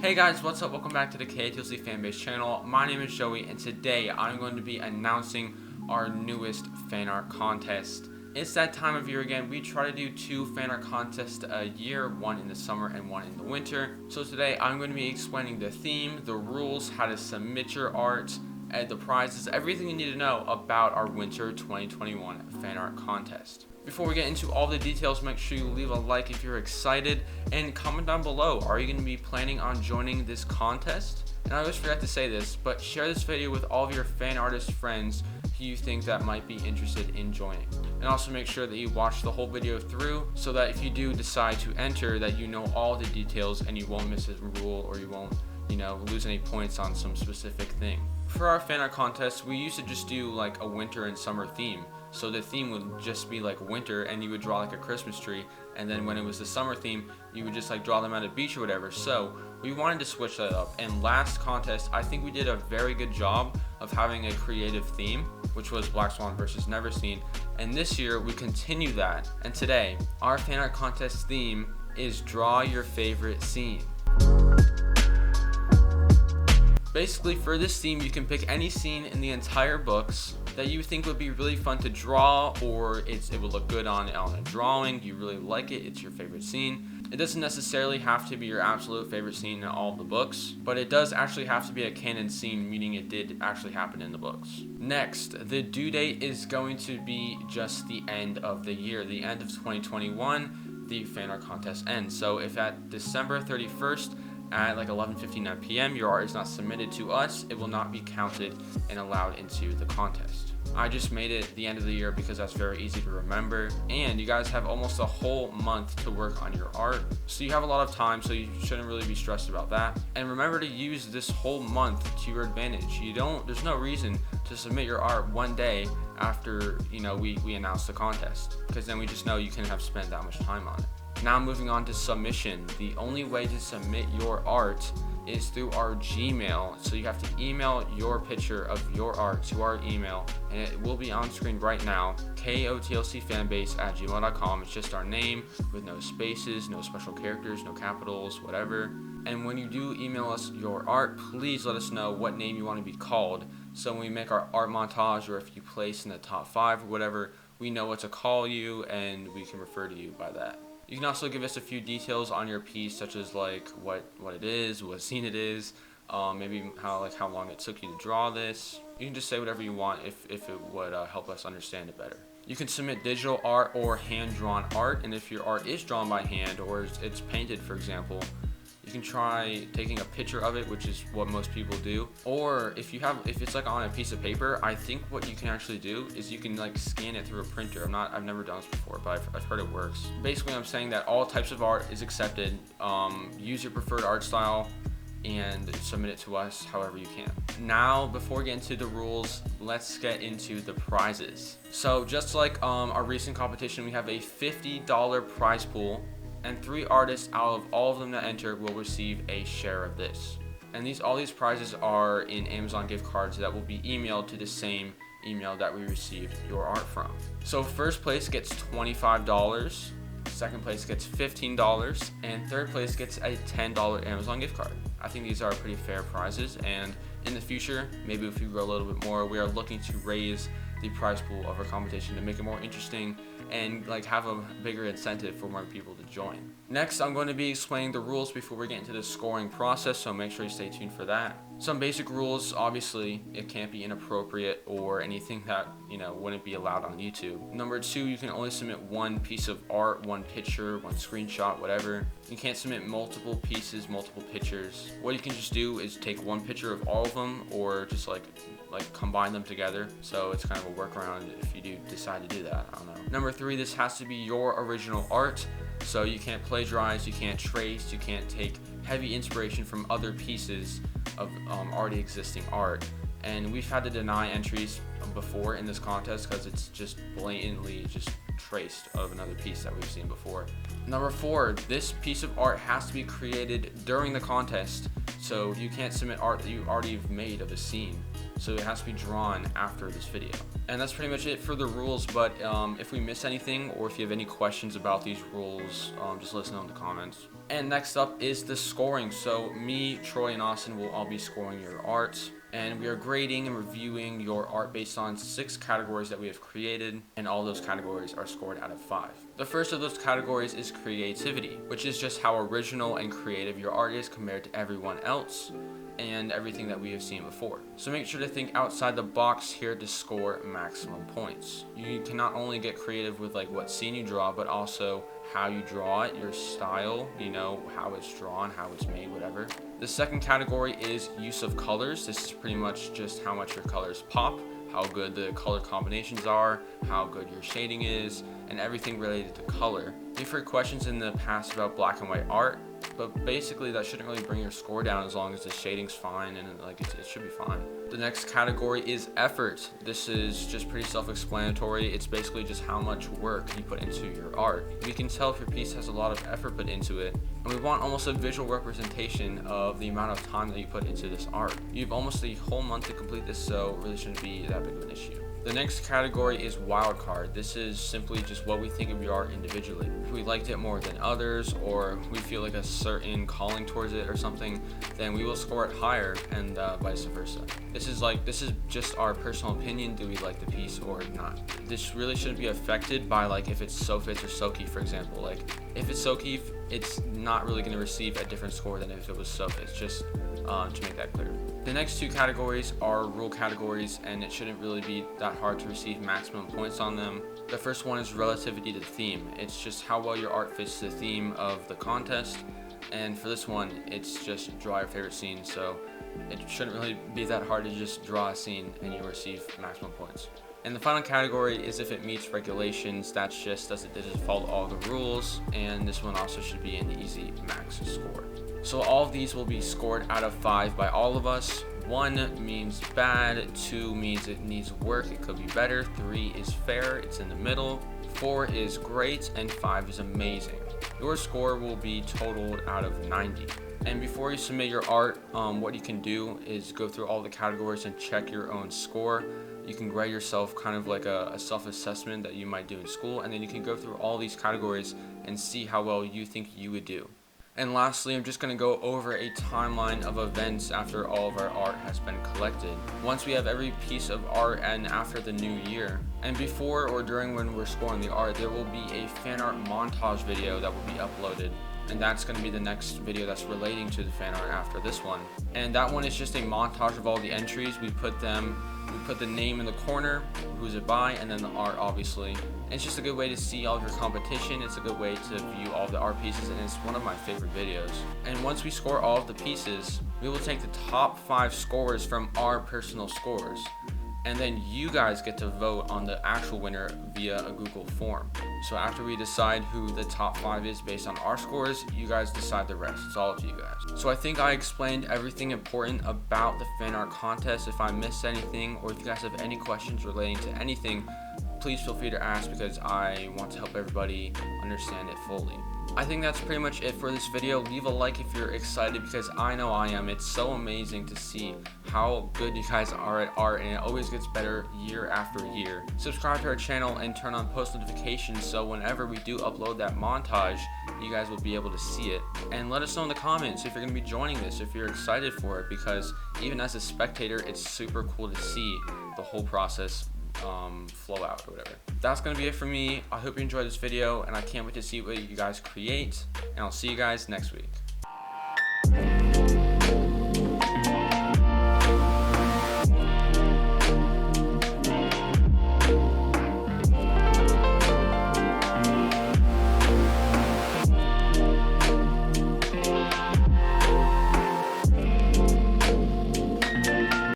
Hey guys, what's up? Welcome back to the KotLC Fanbase channel. My name is Joey, and today I'm going to be announcing our newest fan art contest. It's that time of year again. We try to do 2 fan art contests a year, one in the summer and one in the winter. So today I'm going to be explaining the theme, the rules, how to submit your art, and the prizes, everything you need to know about our winter 2021 fan art contest. Before we get into all the details, make sure you leave a like if you're excited and comment down below. Are you going to be planning on joining this contest? And I always forget to say this, but share this video with all of your fan artist friends who you think that might be interested in joining. And also make sure that you watch the whole video through so that if you do decide to enter, that you know all the details and you won't miss a rule, or you won't, lose any points on some specific thing. For our fan art contest, we used to just do like a winter and summer theme. So the theme would just be like winter, and you would draw like a Christmas tree, and then when it was the summer theme, you would just like draw them at a beach or whatever. So we wanted to switch that up, and last contest I think we did a very good job of having a creative theme, which was Black Swan versus Never Seen. And this year we continue that, and today our fan art contest theme is draw your favorite scene. Basically, for this theme, you can pick any scene in the entire books that you think would be really fun to draw, or it would look good on a drawing. You really like it, it's your favorite scene. It doesn't necessarily have to be your absolute favorite scene in all of the books, but it does actually have to be a canon scene, meaning it did actually happen in the books. Next, the due date is going to be just the end of the year, the end of 2021, the fan art contest ends. So if at December 31st, at like 11:59 p.m. your art is not submitted to us, it will not be counted and allowed into the contest. I just made it the end of the year because that's very easy to remember, and you guys have almost a whole month to work on your art, so you have a lot of time, so you shouldn't really be stressed about that. And remember to use this whole month to your advantage. There's no reason to submit your art one day after we announce the contest, because then we just know you can have spent that much time on it. Now moving on to submission. The only way to submit your art is through our Gmail. So you have to email your picture of your art to our email, and it will be on screen right now, kotlcfanbase@gmail.com. It's just our name with no spaces, no special characters, no capitals, whatever. And when you do email us your art, please let us know what name you want to be called. So when we make our art montage, or if you place in the top 5 or whatever, we know what to call you and we can refer to you by that. You can also give us a few details on your piece, such as like what it is, what scene it is, maybe how long it took you to draw this. You can just say whatever you want if it would help us understand it better. You can submit digital art or hand-drawn art, and if your art is drawn by hand or it's painted, for example, you can try taking a picture of it, which is what most people do. Or if it's like on a piece of paper, I think what you can actually do is you can like scan it through a printer. I've never done this before, but I've heard it works. Basically, I'm saying that all types of art is accepted. Use your preferred art style and submit it to us however you can. Now, before we get into the rules, let's get into the prizes. So just like our recent competition, we have a $50 prize pool, and 3 artists out of all of them that enter will receive a share of this. And all these prizes are in Amazon gift cards that will be emailed to the same email that we received your art from. So first place gets $25, second place gets $15, and third place gets a $10 Amazon gift card. I think these are pretty fair prizes, and in the future, maybe if we grow a little bit more, we are looking to raise the prize pool of our competition to make it more interesting and like have a bigger incentive for more people to join. Next, I'm going to be explaining the rules before we get into the scoring process, so make sure you stay tuned for that. Some basic rules: obviously it can't be inappropriate or anything that wouldn't be allowed on YouTube. Number 2, you can only submit one piece of art, one picture, one screenshot, whatever. You can't submit multiple pieces, multiple pictures. What you can just do is take one picture of all of them, or just like combine them together. So it's kind of a workaround if you do decide to do that. I don't know. Number 3, this has to be your original art. So you can't plagiarize, you can't trace, you can't take heavy inspiration from other pieces of already existing art. And we've had to deny entries before in this contest because it's just blatantly just traced of another piece that we've seen before. Number 4, this piece of art has to be created during the contest. So you can't submit art that you already have made of a scene. so it has to be drawn after this video. And that's pretty much it for the rules, but if we miss anything or if you have any questions about these rules, just let us know in the comments. And next up is the scoring. So me, Troy, and Austin will all be scoring your art, and we are grading and reviewing your art based on 6 categories that we have created, and all those categories are scored out of 5. The first of those categories is creativity, which is just how original and creative your art is compared to everyone else and everything that we have seen before. So make sure to think outside the box here to score maximum points. You can not only get creative with like what scene you draw, but also how you draw it, your style, you know, how it's drawn, how it's made, whatever. The second category is use of colors. This is pretty much just how much your colors pop, how good the color combinations are, how good your shading is, and everything related to color. We've heard questions in the past about black and white art, but basically that shouldn't really bring your score down as long as the shading's fine, and like it should be fine. The next category is effort. This is just pretty self-explanatory. It's basically just how much work you put into your art. We can tell if your piece has a lot of effort put into it, and we want almost a visual representation of the amount of time that you put into this art. You have almost a whole month to complete this, so it really shouldn't be that big of an issue. The next category is wildcard. This is simply just what we think of your art individually. If we liked it more than others, or we feel like a certain calling towards it or something, then we will score it higher, and vice versa. This is just our personal opinion. Do we like the piece or not? This really shouldn't be affected by like if it's SoFits or SoKey, for example. Like if it's SoKey, it's not really going to receive a different score than if it was SoFits, just to make that clear. The next 2 categories are rule categories, and it shouldn't really be that hard to receive maximum points on them. The first one is relativity to theme. It's just how well your art fits the theme of the contest, and for this one it's just draw your favorite scene, so it shouldn't really be that hard to just draw a scene and you receive maximum points. And the final category is if it meets regulations. That's just does it follow all the rules, and this one also should be an easy max score. So all of these will be scored out of 5 by all of us. 1 means bad, 2 means it needs work, it could be better, 3 is fair, it's in the middle, 4 is great, and 5 is amazing. Your score will be totaled out of 90. And before you submit your art, what you can do is go through all the categories and check your own score. You can grade yourself kind of like a self-assessment that you might do in school, and then you can go through all these categories and see how well you think you would do. And lastly, I'm just going to go over a timeline of events after all of our art has been collected. Once we have every piece of art and after the new year. And before or during when we're scoring the art, there will be a fan art montage video that will be uploaded. And that's going to be the next video that's relating to the fan art after this one. And that one is just a montage of all the entries. We put the name in the corner, who's it by, and then the art obviously. And it's just a good way to see all of your competition. It's a good way to view all of the art pieces, and it's one of my favorite videos. And once we score all of the pieces, we will take the top 5 scorers from our personal scores. And then you guys get to vote on the actual winner via a Google form. So after we decide who the top 5 is based on our scores, you guys decide the rest. It's all up to you guys. So I think I explained everything important about the fan art contest. If I missed anything, or if you guys have any questions relating to anything, please feel free to ask, because I want to help everybody understand it fully. I think that's pretty much it for this video. Leave a like if you're excited, because I know I am. It's so amazing to see how good you guys are at art, and it always gets better year after year. Subscribe to our channel and turn on post notifications, so whenever we do upload that montage, you guys will be able to see it. And let us know in the comments if you're going to be joining this, if you're excited for it, because even as a spectator, it's super cool to see the whole process flow out or whatever. That's gonna be it for me. I hope you enjoyed this video, and I can't wait to see what you guys create, and I'll see you guys next week.